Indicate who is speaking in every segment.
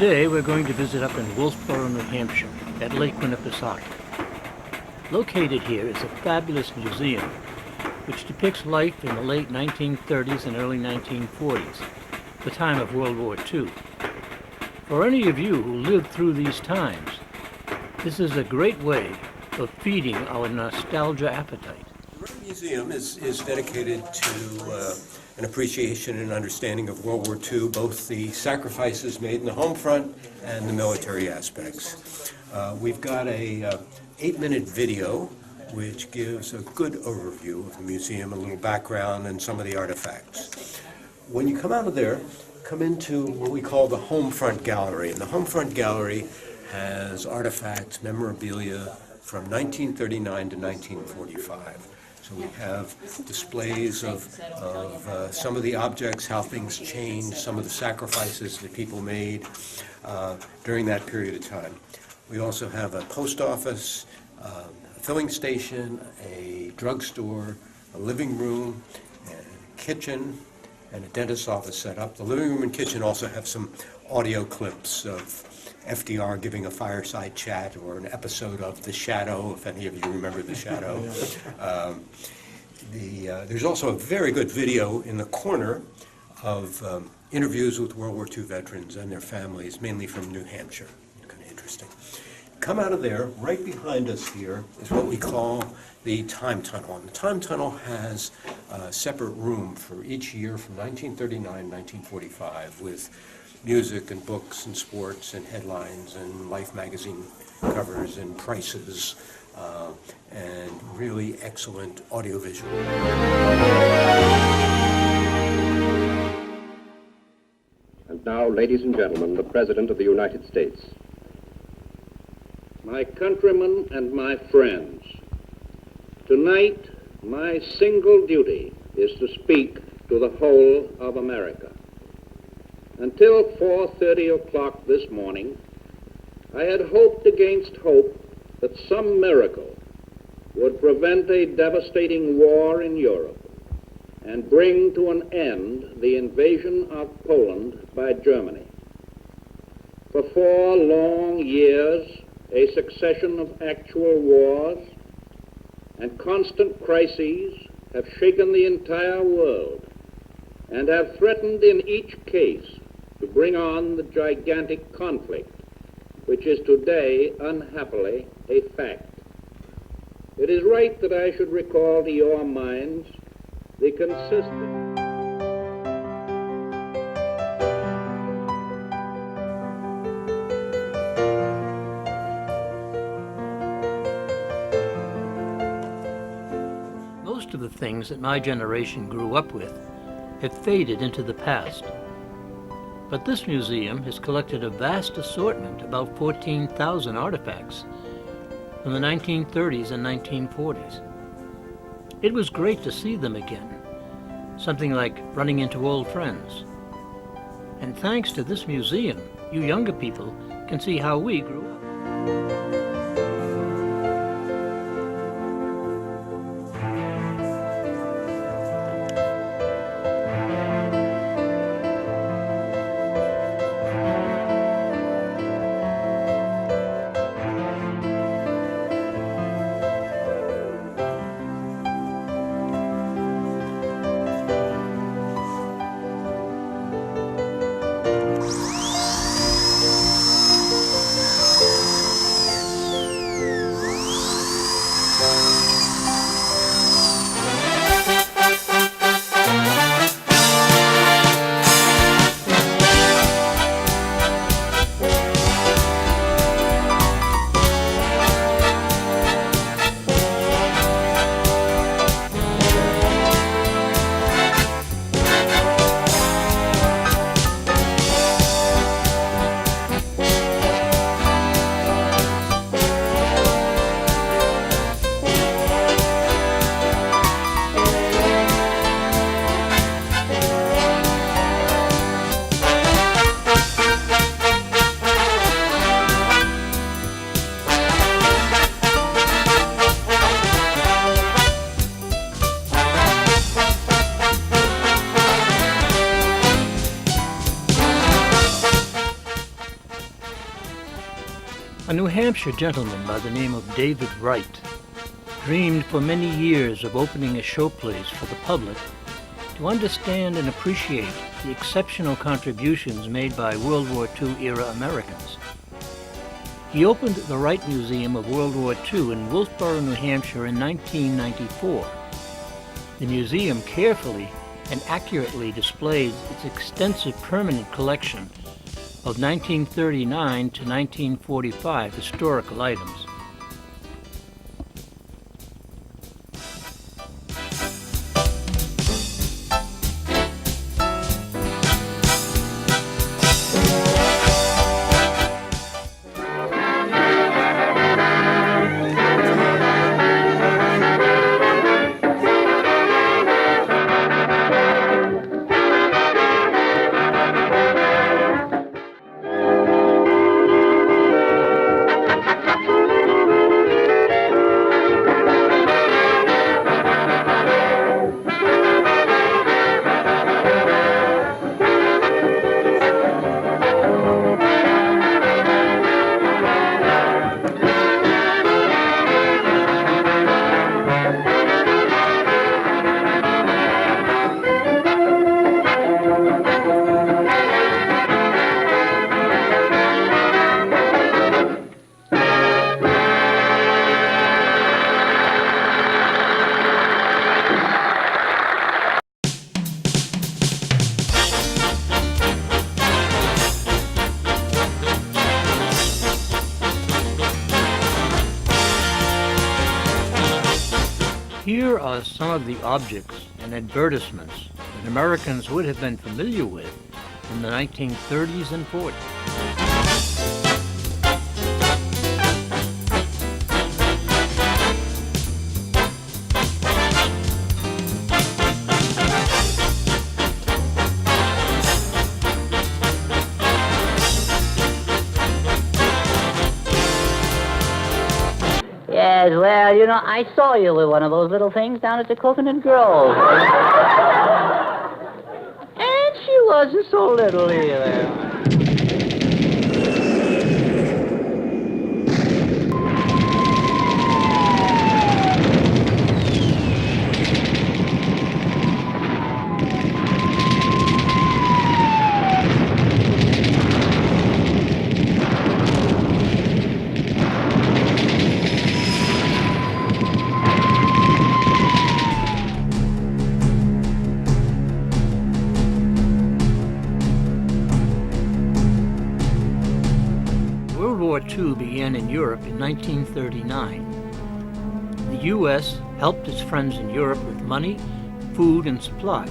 Speaker 1: Today we're going to visit up in Wolfboro, New Hampshire at Lake Winnipesaukee. Located here is a fabulous museum which depicts life in the late 1930s and early 1940s, the time of World War II. For any of you who lived through these times, this is a great way of feeding our nostalgia appetite.
Speaker 2: The museum is dedicated to an appreciation and understanding of World War II, both the sacrifices made in the home front and the military aspects. We've got a 8-minute video which gives a good overview of the museum, a little background, and some of the artifacts. When you come out of there, come into what we call the home front gallery. And the home front gallery has artifacts, memorabilia from 1939 to 1945. So we have displays of some of the objects, how things changed, some of the sacrifices that people made during that period of time. We also have a post office, a filling station, a drugstore, a living room, and a kitchen, and a dentist's office set up. The living room and kitchen also have some audio clips of FDR giving a fireside chat or an episode of The Shadow, if any of you remember The Shadow. There's also a very good video in the corner of interviews with World War II veterans and their families, mainly from New Hampshire. Kind of interesting. Come out of there, right behind us here is what we call the time tunnel. And the time tunnel has a separate room for each year from 1939 to 1945 with music and books and sports and headlines and Life magazine covers and prices and really excellent audiovisual.
Speaker 3: And now, ladies and gentlemen, the President of the United States.
Speaker 4: My countrymen and my friends, tonight my single duty is to speak to the whole of America. Until 4:30 o'clock this morning, I had hoped against hope that some miracle would prevent a devastating war in Europe and bring to an end the invasion of Poland by Germany. For 4 long years, a succession of actual wars and constant crises have shaken the entire world and have threatened in each case to bring on the gigantic conflict which is today, unhappily, a fact. It is right that I should recall to your minds the consistent
Speaker 1: Most of the things that my generation grew up with have faded into the past. But this museum has collected a vast assortment, about 14,000 artifacts, from the 1930s and 1940s. It was great to see them again, something like running into old friends. And thanks to this museum, you younger people can see how we grew up. A New Hampshire gentleman by the name of David Wright dreamed for many years of opening a showplace for the public to understand and appreciate the exceptional contributions made by World War II-era Americans. He opened the Wright Museum of World War II in Wolfboro, New Hampshire in 1994. The museum carefully and accurately displays its extensive permanent collection of 1939 to 1945 historical items. Here are some of the objects and advertisements that Americans would have been familiar with in the 1930s and 40s.
Speaker 5: Yes, well, you know, I saw you with one of those little things down at the Coconut Grove. And she wasn't so little either.
Speaker 1: World War II began in Europe in 1939. The U.S. helped its friends in Europe with money, food, and supplies.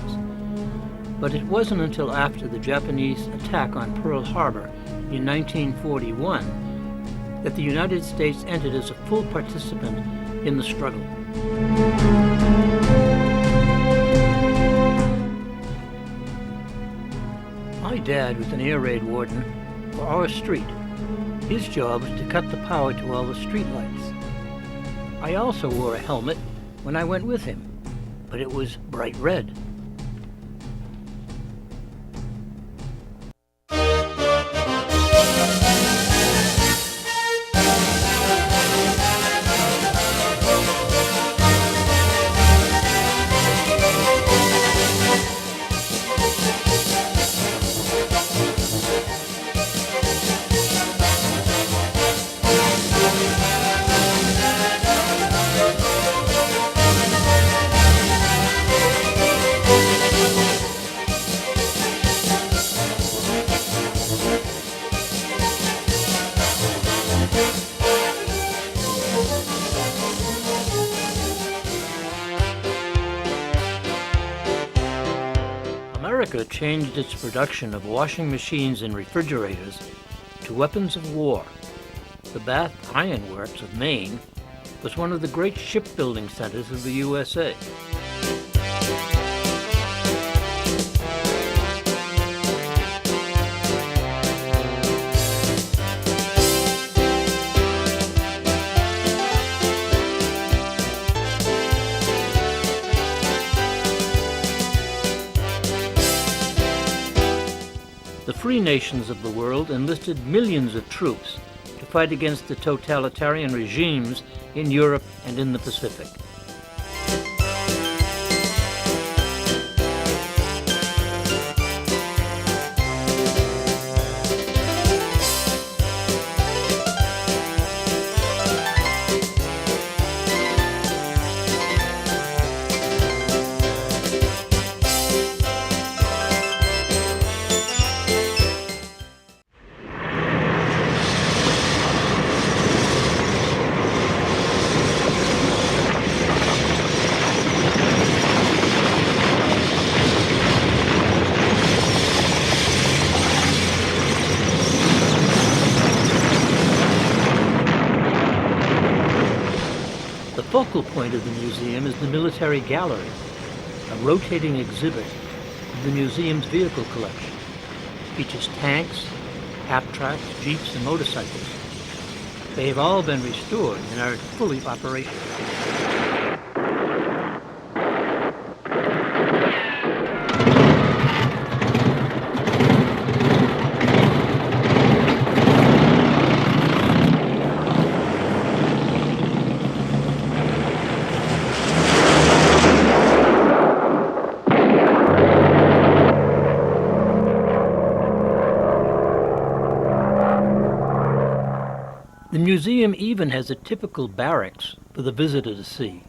Speaker 1: But it wasn't until after the Japanese attack on Pearl Harbor in 1941 that the United States entered as a full participant in the struggle. My dad was an air raid warden for our street. His job was to cut the power to all the streetlights. I also wore a helmet when I went with him, but it was bright red. America changed its production of washing machines and refrigerators to weapons of war. The Bath Iron Works of Maine was one of the great shipbuilding centers of the USA. The free nations of the world enlisted millions of troops to fight against the totalitarian regimes in Europe and in the Pacific. The focal point of the museum is the Military Gallery, a rotating exhibit of the museum's vehicle collection. It features tanks, half-tracks, jeeps, and motorcycles. They have all been restored and are fully operational. The museum even has a typical barracks for the visitor to see.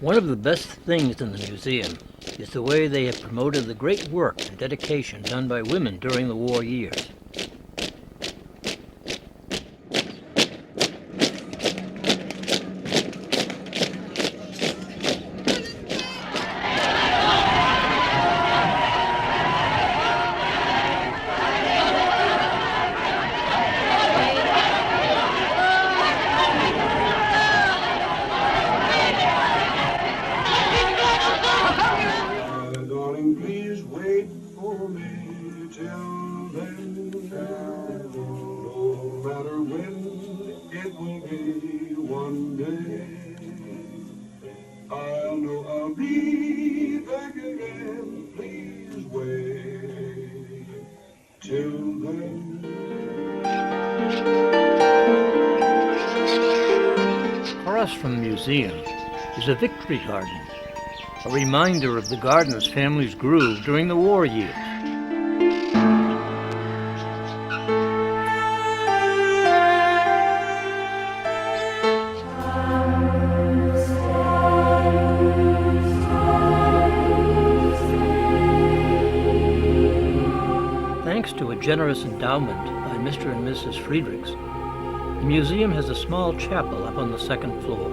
Speaker 1: One of the best things in the museum is the way they have promoted the great work and dedication done by women during the war years.
Speaker 6: Please wait for me till then. No matter when it will be, one day I'll know I'll be back again. Please wait till then.
Speaker 1: Across from the museum is a victory garden, a reminder of the gardens families grew during the war years. Thanks to a generous endowment by Mr. and Mrs. Friedrichs, the museum has a small chapel up on the second floor.